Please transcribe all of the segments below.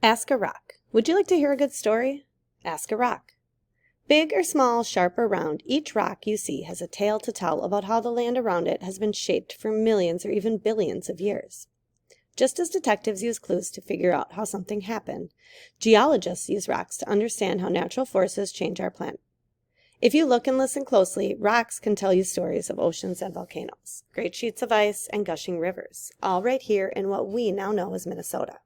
Ask a rock. Would you like to hear a good story? Ask a rock. Big or small, sharp or round, each rock you see has a tale to tell about how the land around it has been shaped for millions or even billions of years. Just as detectives use clues to figure out how something happened, geologists use rocks to understand how natural forces change our planet. If you look and listen closely, rocks can tell you stories of oceans and volcanoes, great sheets of ice, and gushing rivers, all right here in what we now know as Minnesota.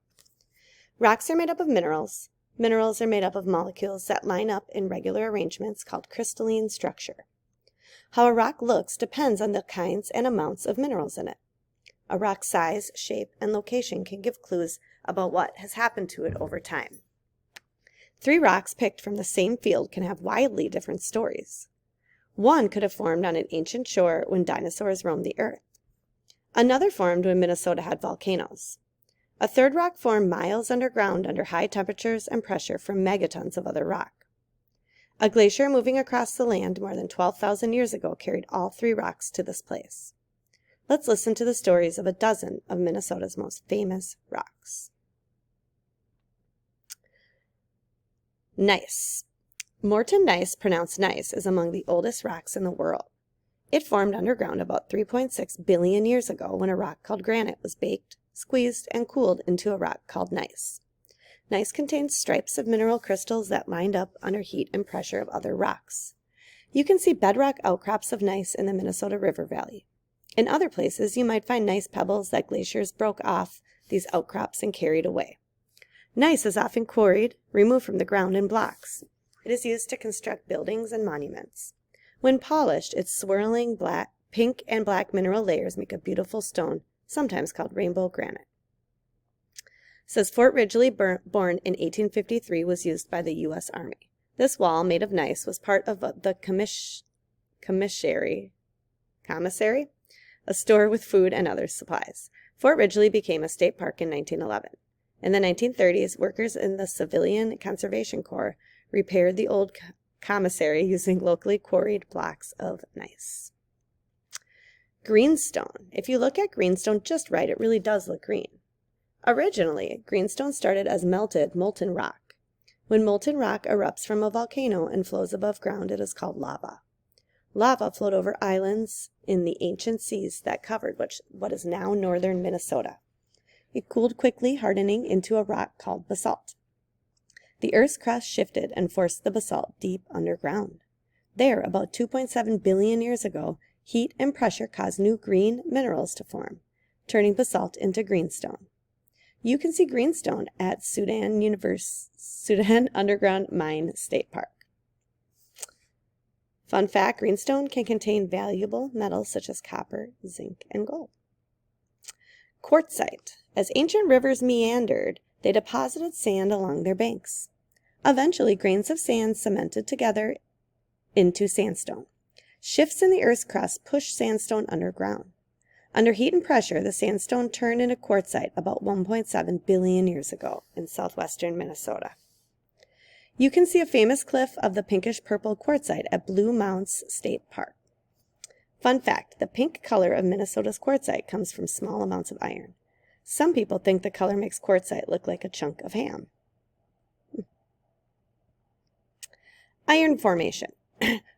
Rocks are made up of minerals. Minerals are made up of molecules that line up in regular arrangements called crystalline structure. How a rock looks depends on the kinds and amounts of minerals in it. A rock's size, shape, and location can give clues about what has happened to it over time. 3 rocks picked from the same field can have widely different stories. One could have formed on an ancient shore when dinosaurs roamed the earth. Another formed when Minnesota had volcanoes. A third rock formed miles underground under high temperatures and pressure from megatons of other rock. A glacier moving across the land more than 12,000 years ago carried all 3 rocks to this place. Let's listen to the stories of a dozen of Minnesota's most famous rocks. Gneiss. Morton gneiss, pronounced nice, is among the oldest rocks in the world. It formed underground about 3.6 billion years ago when a rock called granite was baked, squeezed, and cooled into a rock called gneiss. Gneiss contains stripes of mineral crystals that lined up under heat and pressure of other rocks. You can see bedrock outcrops of gneiss in the Minnesota River Valley. In other places, you might find gneiss pebbles that glaciers broke off these outcrops and carried away. Gneiss is often quarried, removed from the ground in blocks. It is used to construct buildings and monuments. When polished, its swirling pink and black mineral layers make a beautiful stone, sometimes called rainbow granite. It says Fort Ridgely, born in 1853, was used by the U.S. Army. This wall, made of gneiss, was part of the commissary, a store with food and other supplies. Fort Ridgely became a state park in 1911. In the 1930s, workers in the Civilian Conservation Corps repaired the old commissary using locally quarried blocks of gneiss. Greenstone. If you look at greenstone just right, it really does look green. Originally, greenstone started as molten rock. When molten rock erupts from a volcano and flows above ground, it is called lava. Lava flowed over islands in the ancient seas that covered what is now northern Minnesota. It cooled quickly, hardening into a rock called basalt. The Earth's crust shifted and forced the basalt deep underground. There, about 2.7 billion years ago, heat and pressure caused new green minerals to form, turning basalt into greenstone. You can see greenstone at Sudan Underground Mine State Park. Fun fact, greenstone can contain valuable metals such as copper, zinc, and gold. Quartzite. As ancient rivers meandered, they deposited sand along their banks. Eventually, grains of sand cemented together into sandstone. Shifts in the Earth's crust pushed sandstone underground. Under heat and pressure, the sandstone turned into quartzite about 1.7 billion years ago in southwestern Minnesota. You can see a famous cliff of the pinkish-purple quartzite at Blue Mounds State Park. Fun fact, the pink color of Minnesota's quartzite comes from small amounts of iron. Some people think the color makes quartzite look like a chunk of ham. Iron formation.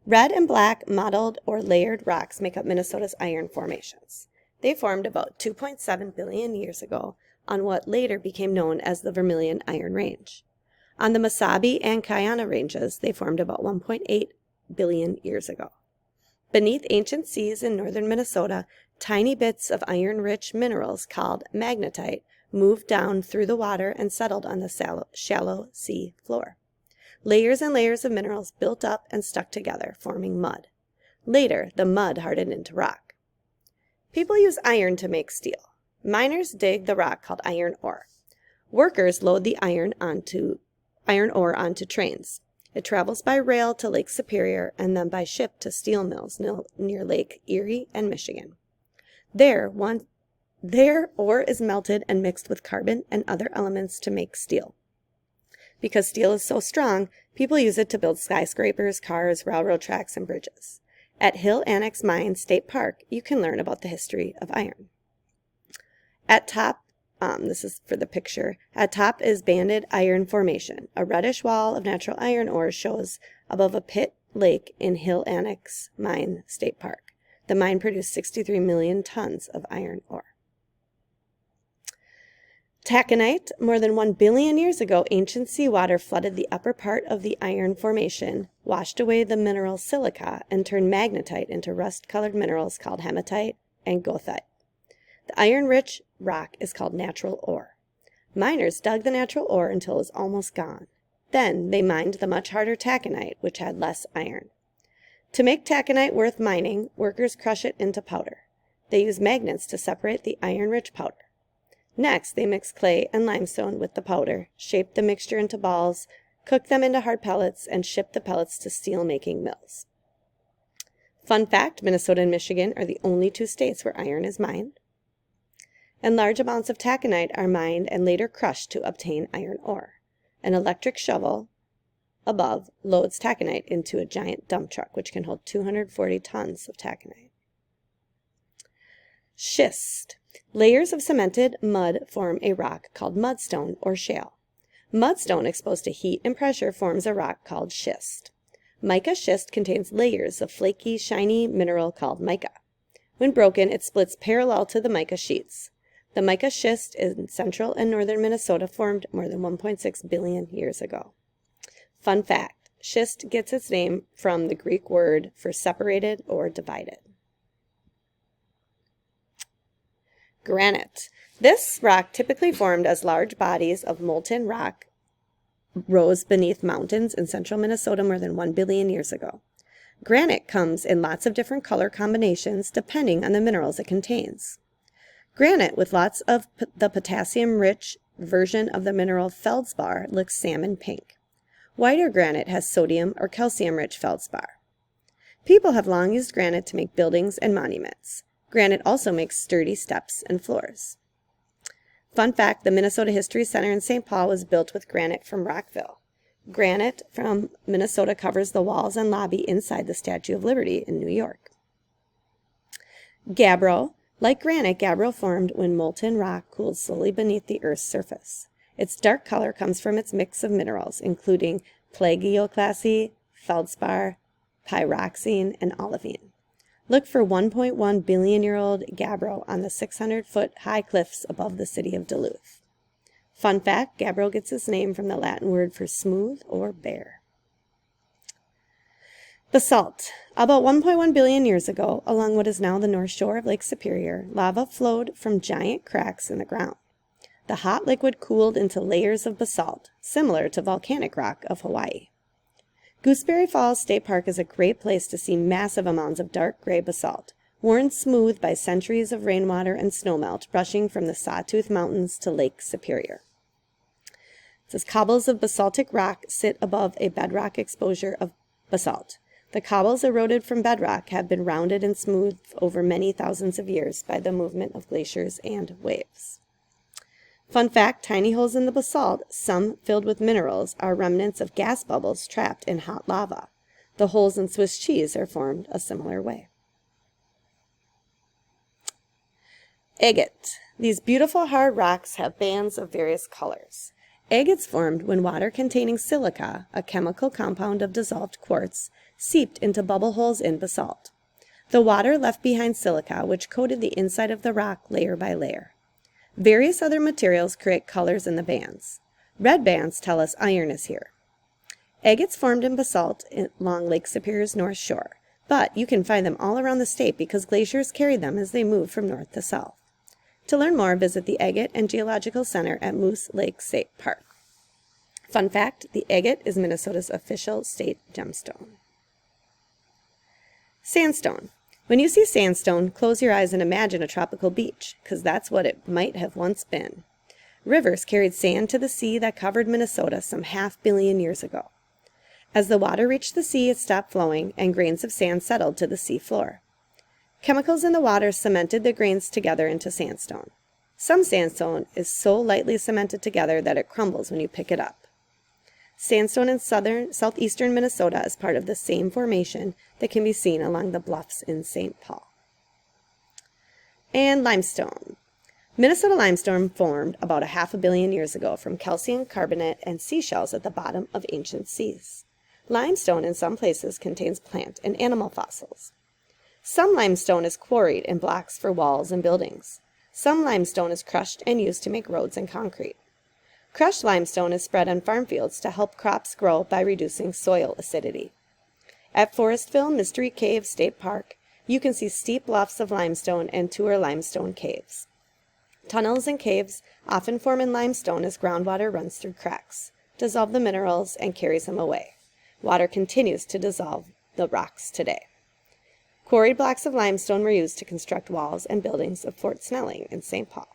Red and black mottled or layered rocks make up Minnesota's iron formations. They formed about 2.7 billion years ago on what later became known as the Vermilion Iron Range. On the Mesabi and Kayana ranges, they formed about 1.8 billion years ago. Beneath ancient seas in northern Minnesota, tiny bits of iron-rich minerals called magnetite moved down through the water and settled on the shallow sea floor. Layers and layers of minerals built up and stuck together, forming mud. Later, the mud hardened into rock. People use iron to make steel. Miners dig the rock called iron ore. Workers load the iron ore onto trains. It travels by rail to Lake Superior and then by ship to steel mills near Lake Erie and Michigan. There, ore is melted and mixed with carbon and other elements to make steel. Because steel is so strong, people use it to build skyscrapers, cars, railroad tracks, and bridges. At Hill Annex Mine State Park, you can learn about the history of iron. At top This is for the picture. At top is banded iron formation. A reddish wall of natural iron ore shows above a pit lake in Hill Annex Mine State Park. The mine produced 63 million tons of iron ore. Taconite. More than 1 billion years ago, ancient seawater flooded the upper part of the iron formation, washed away the mineral silica, and turned magnetite into rust-colored minerals called hematite and goethite. The iron-rich rock is called natural ore. Miners dug the natural ore until it was almost gone. Then they mined the much harder taconite, which had less iron. To make taconite worth mining, workers crush it into powder. They use magnets to separate the iron-rich powder. Next, they mix clay and limestone with the powder, shape the mixture into balls, cook them into hard pellets, and ship the pellets to steel-making mills. Fun fact, Minnesota and Michigan are the only 2 states where iron is mined. And large amounts of taconite are mined and later crushed to obtain iron ore. An electric shovel above loads taconite into a giant dump truck, which can hold 240 tons of taconite. Schist. Layers of cemented mud form a rock called mudstone or shale. Mudstone exposed to heat and pressure forms a rock called schist. Mica schist contains layers of flaky, shiny mineral called mica. When broken, it splits parallel to the mica sheets. The mica schist in central and northern Minnesota formed more than 1.6 billion years ago. Fun fact, schist gets its name from the Greek word for separated or divided. Granite. This rock typically formed as large bodies of molten rock rose beneath mountains in central Minnesota more than 1 billion years ago. Granite comes in lots of different color combinations depending on the minerals it contains. Granite with lots of the potassium-rich version of the mineral feldspar looks salmon pink. Whiter granite has sodium or calcium-rich feldspar. People have long used granite to make buildings and monuments. Granite also makes sturdy steps and floors. Fun fact, the Minnesota History Center in St. Paul was built with granite from Rockville. Granite from Minnesota covers the walls and lobby inside the Statue of Liberty in New York. Gabbro. Like granite, gabbro formed when molten rock cooled slowly beneath the Earth's surface. Its dark color comes from its mix of minerals, including plagioclase, feldspar, pyroxene, and olivine. Look for 1.1 billion-year-old gabbro on the 600-foot high cliffs above the city of Duluth. Fun fact, gabbro gets its name from the Latin word for smooth or bare. Basalt. About 1.1 billion years ago, along what is now the north shore of Lake Superior, lava flowed from giant cracks in the ground. The hot liquid cooled into layers of basalt, similar to volcanic rock of Hawaii. Gooseberry Falls State Park is a great place to see massive amounts of dark gray basalt, worn smooth by centuries of rainwater and snowmelt rushing from the Sawtooth Mountains to Lake Superior. It says cobbles of basaltic rock sit above a bedrock exposure of basalt. The cobbles eroded from bedrock have been rounded and smooth over many thousands of years by the movement of glaciers and waves. Fun fact, tiny holes in the basalt, some filled with minerals, are remnants of gas bubbles trapped in hot lava. The holes in Swiss cheese are formed a similar way. Egget. These beautiful hard rocks have bands of various colors. Agates formed when water containing silica, a chemical compound of dissolved quartz, seeped into bubble holes in basalt. The water left behind silica, which coated the inside of the rock layer by layer. Various other materials create colors in the bands. Red bands tell us iron is here. Agates formed in basalt along Lake Superior's north shore, but you can find them all around the state because glaciers carry them as they move from north to south. To learn more, visit the Egget and Geological Center at Moose Lake State Park. Fun fact, the Egget is Minnesota's official state gemstone. Sandstone. When you see sandstone, close your eyes and imagine a tropical beach, because that's what it might have once been. Rivers carried sand to the sea that covered Minnesota some 500 million years ago. As the water reached the sea, it stopped flowing, and grains of sand settled to the sea floor. Chemicals in the water cemented the grains together into sandstone. Some sandstone is so lightly cemented together that it crumbles when you pick it up. Sandstone in southeastern Minnesota is part of the same formation that can be seen along the bluffs in St. Paul. And limestone. Minnesota limestone formed about 500 million years ago from calcium carbonate and seashells at the bottom of ancient seas. Limestone in some places contains plant and animal fossils. Some limestone is quarried in blocks for walls and buildings. Some limestone is crushed and used to make roads and concrete. Crushed limestone is spread on farm fields to help crops grow by reducing soil acidity. At Forestville Mystery Cave State Park, you can see steep bluffs of limestone and tour limestone caves. Tunnels and caves often form in limestone as groundwater runs through cracks, dissolves the minerals, and carries them away. Water continues to dissolve the rocks today. Quarried blocks of limestone were used to construct walls and buildings of Fort Snelling in St. Paul.